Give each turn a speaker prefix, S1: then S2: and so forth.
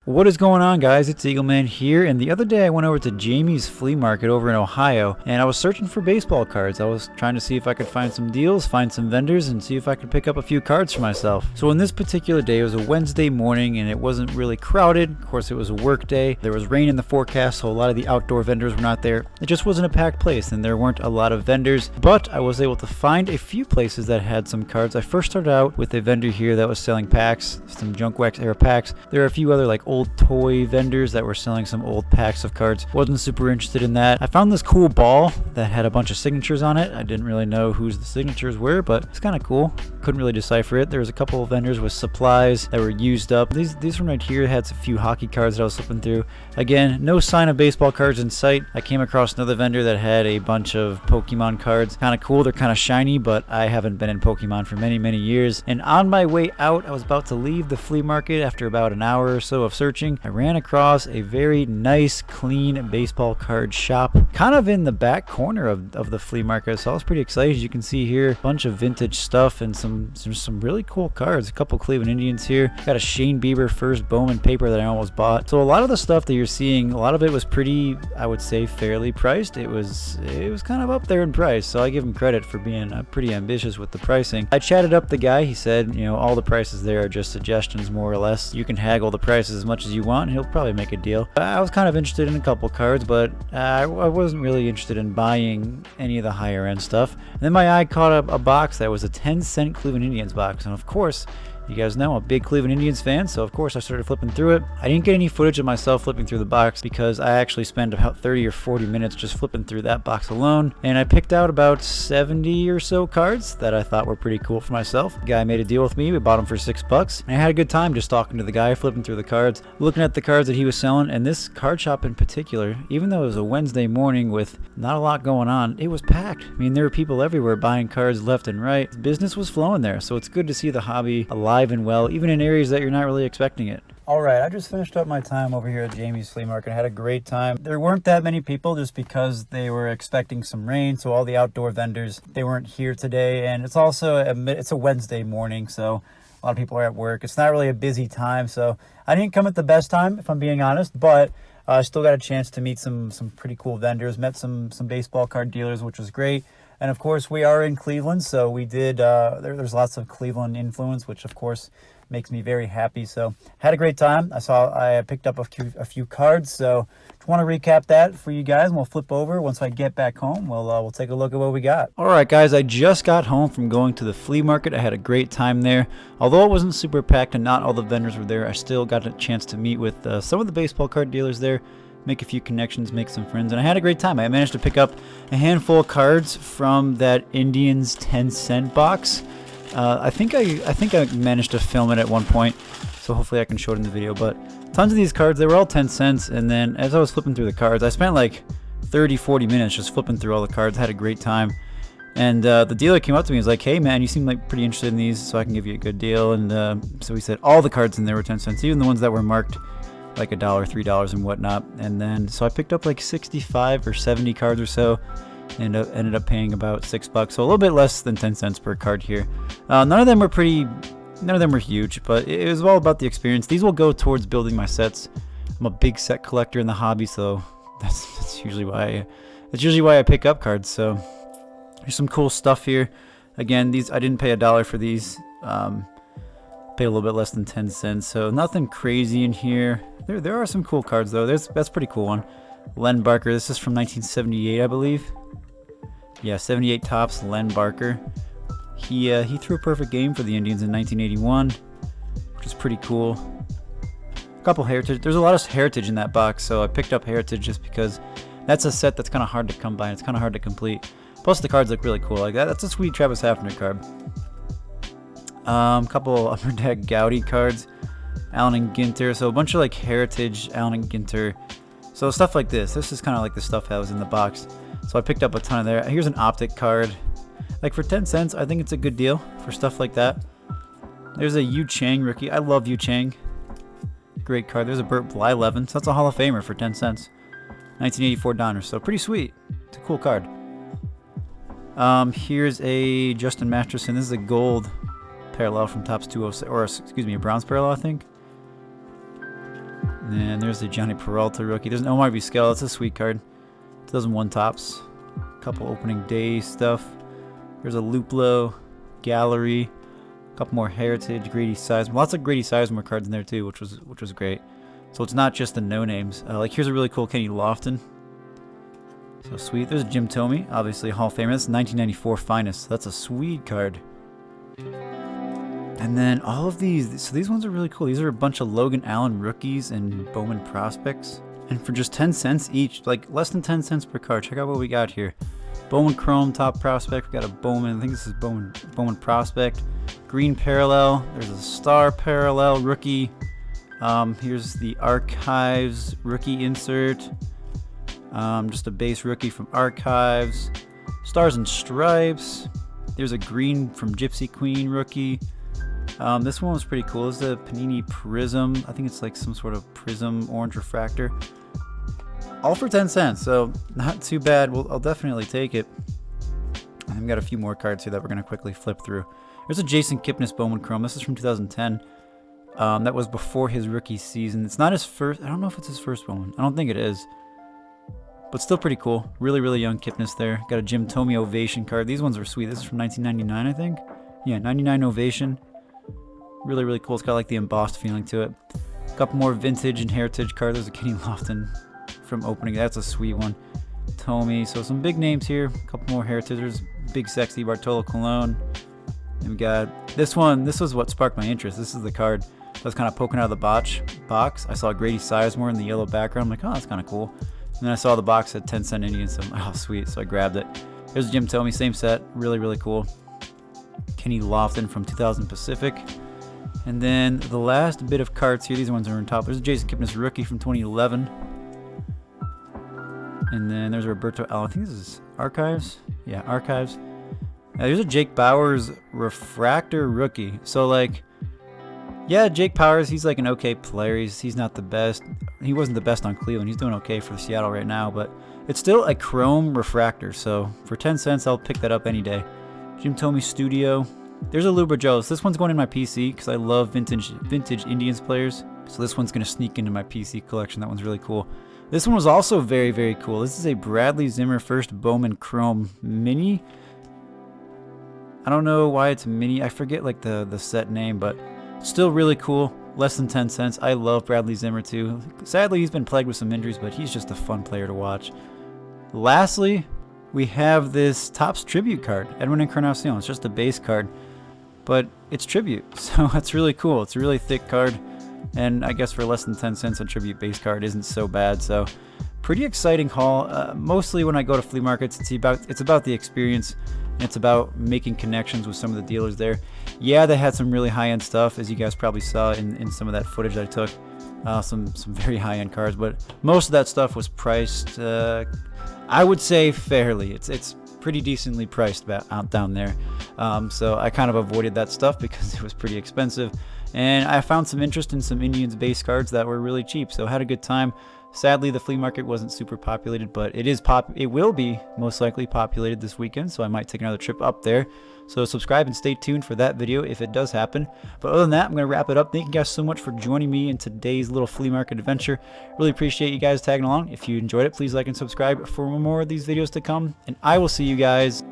S1: What is going on, guys? It's Eagleman here, and the other day I went over to Jamie's Flea Market over in Ohio, and I was searching for baseball cards. I was trying to see if I could find some deals, find some vendors, and see if I could pick up a few cards for myself. So on this particular day, it was a Wednesday morning, and it wasn't really crowded. Of course, it was a work day. There was rain in the forecast, so a lot of the outdoor vendors were not there. It just wasn't a packed place, and there weren't a lot of vendors, but I was able to find a few places that had some cards. I first started out with a vendor here that was selling packs, some Junk Wax era packs. There are a few other like old toy vendors that were selling some old packs of cards. Wasn't super interested in that. I found this cool ball that had a bunch of signatures on it. I didn't really know whose the signatures were, but it's kind of cool. Couldn't really decipher it. There was a couple of vendors with supplies that were used up. These one right here had a few hockey cards that I was flipping through. Again, no sign of baseball cards in sight. I came across another vendor that had a bunch of Pokemon cards. Kind of cool. They're kind of shiny, but I haven't been in Pokemon for many years. And on my way out, I was about to leave the flea market after about an hour or so of searching. I ran across a very nice, clean baseball card shop, kind of in the back corner of the flea market. So I was pretty excited. As you can see here, a bunch of vintage stuff and some really cool cards. A couple Cleveland Indians here. Got a Shane Bieber first Bowman paper that I almost bought. So a lot of the stuff that you're seeing, a lot of it was pretty, I would say, fairly priced. It was kind of up there in price. So I give him credit for being pretty ambitious with the pricing. I chatted up the guy. He said, you know, all the prices there are just suggestions, more or less. You can haggle the prices as much as you want, and he'll probably make a deal. I was kind of interested in a couple cards, but I wasn't really interested in buying any of the higher end stuff. And then my eye caught a box that was a 10-cent Cleveland Indians box, and of course, you guys know I'm a big Cleveland Indians fan, so of course I started flipping through it. I didn't get any footage of myself flipping through the box because I actually spent about 30 or 40 minutes just flipping through that box alone, and I picked out about 70 or so cards that I thought were pretty cool for myself. The guy made a deal with me. We bought them for $6, and I had a good time just talking to the guy, flipping through the cards, looking at the cards that he was selling. And this card shop in particular, even though it was a Wednesday morning with not a lot going on, it was packed. I mean, there were people everywhere buying cards left and right. Business was flowing there, so it's good to see the hobby alive and well, even in areas that you're not really expecting it. Alright, I just finished up my time over here at Jamie's Flea Market. I had a great time. There weren't that many people just because they were expecting some rain, so all the outdoor vendors, they weren't here today. And it's also it's a Wednesday morning, so a lot of people are at work. It's not really a busy time, so I didn't come at the best time, if I'm being honest, but I still got a chance to meet some pretty cool vendors, met some baseball card dealers, which was great. And of course, we are in Cleveland, so we did, there's lots of Cleveland influence, which of course makes me very happy. So had a great time. I picked up a few cards, so just want to recap that for you guys, and we'll flip over. Once I get back home, we'll take a look at what we got. All right, guys, I just got home from going to the flea market. I had a great time there. Although it wasn't super packed and not all the vendors were there, I still got a chance to meet with some of the baseball card dealers there, make a few connections, make some friends, and I had a great time. I managed to pick up a handful of cards from that Indians 10-cent box. I think I managed to film it at one point, so hopefully I can show it in the video. But tons of these cards, they were all 10 cents, and then as I was flipping through the cards, I spent like 30-40 minutes just flipping through all the cards. I had a great time. And the dealer came up to me and was like, hey man, you seem like pretty interested in these, so I can give you a good deal. And so he said all the cards in there were 10 cents, even the ones that were marked like $1, $3 and whatnot. And then so I picked up like 65 or 70 cards or so, and ended up paying about $6, so a little bit less than 10 cents per card here. None of them were huge, but it was all about the experience. These will go towards building my sets. I'm a big set collector in the hobby, so that's usually why I pick up cards. So there's some cool stuff here. Again, these I didn't pay $1 for these. Pay a little bit less than 10 cents, so nothing crazy in here. There are some cool cards though. That's a pretty cool one. Len Barker. This is from 1978, I believe. Yeah, 78 tops, Len Barker. He threw a perfect game for the Indians in 1981, which is pretty cool. A couple heritage. There's a lot of heritage in that box, so I picked up heritage just because that's a set that's kind of hard to come by and it's kind of hard to complete. Plus the cards look really cool like that. That's a sweet Travis Hafner card. Couple Upper Deck Gowdy cards, Allen and Ginter. So a bunch of like heritage Allen and Ginter. So stuff like this. This is kind of like the stuff that was in the box. So I picked up a ton of there. Here's an Optic card. Like for 10 cents, I think it's a good deal for stuff like that. There's a Yu Chang rookie. I love Yu Chang. Great card. There's a Burt Bly 11. So that's a Hall of Famer for 10 cents. 1984 Donner. So pretty sweet. It's a cool card. Here's a Justin Masterson. This is a gold parallel from Topps 206, or excuse me, a bronze parallel, I think. And there's the Johnny Peralta rookie. There's an Omar Vizquel. That's a sweet card. 2001 tops. Couple opening day stuff. There's a Luplo gallery. A couple more Heritage, Grady Sizemore. Lots of Grady Sizemore cards in there too, which was great. So it's not just the no names. Like here's a really cool Kenny Lofton. So sweet. There's a Jim Thome, obviously a Hall of Famer. That's 1994 finest. That's a sweet card. And then all of these, so these ones are really cool. These are a bunch of Logan Allen rookies and Bowman prospects. And for just 10 cents each, like less than 10 cents per card, check out what we got here. Bowman Chrome top prospect. We got a Bowman, I think this is Bowman prospect. Green parallel. There's a Star parallel rookie. Here's the Archives rookie insert. Just a base rookie from Archives. Stars and Stripes. There's a green from Gypsy Queen rookie. This one was pretty cool. This is the Panini Prism. I think it's like some sort of Prism orange refractor. All for 10 cents, so not too bad. I'll definitely take it. And we've got a few more cards here that we're going to quickly flip through. There's a Jason Kipnis Bowman Chrome. This is from 2010. That was before his rookie season. It's not his first. I don't know if it's his first Bowman. I don't think it is. But still pretty cool. Really, really young Kipnis there. Got a Jim Thome Ovation card. These ones are sweet. This is from 1999, I think. Yeah, 99 Ovation. Really, really cool. It's got like the embossed feeling to it. A couple more vintage and heritage cards. There's a Kenny Lofton from opening. That's a sweet one. Thome. So some big names here. A couple more heritage. There's big sexy Bartolo Colon. And we got this one. This was what sparked my interest. This is the card that was kind of poking out of the box. I saw Grady Sizemore in the yellow background. I'm like, oh, that's kind of cool. And then I saw the box at 10 cent Indians. So I'm like, oh, sweet. So I grabbed it. Here's Jim Thome. Same set. Really, really cool. Kenny Lofton from 2000 Pacific. And then the last bit of cards here, these ones are on top. There's a Jason Kipnis rookie from 2011. And then there's a Roberto Allen. I think this is Archives. Yeah, Archives. There's a Jake Bauers refractor rookie. So like, yeah, Jake Bauers, he's like an okay player. He's not the best. He wasn't the best on Cleveland. He's doing okay for Seattle right now, but it's still a chrome refractor. So for 10 cents, I'll pick that up any day. Jim Thome Studio. There's a Luber Jones. This one's going in my PC because I love vintage Indians players. So this one's going to sneak into my PC collection. That one's really cool. This one was also very, very cool. This is a Bradley Zimmer first Bowman Chrome mini. I don't know why it's a mini. I forget like the set name, but still really cool. Less than 10 cents. I love Bradley Zimmer too. Sadly, he's been plagued with some injuries, but he's just a fun player to watch. Lastly, we have this Topps Tribute card. Edwin Encarnacion. It's just a base card, but it's Tribute, so that's really cool. It's a really thick card, and I guess for less than 10 cents, a Tribute base card isn't so bad. So pretty exciting haul. Mostly when I go to flea markets, it's about the experience. And it's about making connections with some of the dealers there. Yeah, they had some really high-end stuff, as you guys probably saw in some of that footage I took. Some very high-end cards, but most of that stuff was priced, I would say, fairly. It's pretty decently priced out down there. So I kind of avoided that stuff because it was pretty expensive. And I found some interest in some Indians base cards that were really cheap, so I had a good time. Sadly, the flea market wasn't super populated, but it will be most likely populated this weekend, so I might take another trip up there. So subscribe and stay tuned for that video if it does happen. But other than that, I'm going to wrap it up. Thank you guys so much for joining me in today's little flea market adventure. Really appreciate you guys tagging along. If you enjoyed it, please like and subscribe for more of these videos to come, and I will see you guys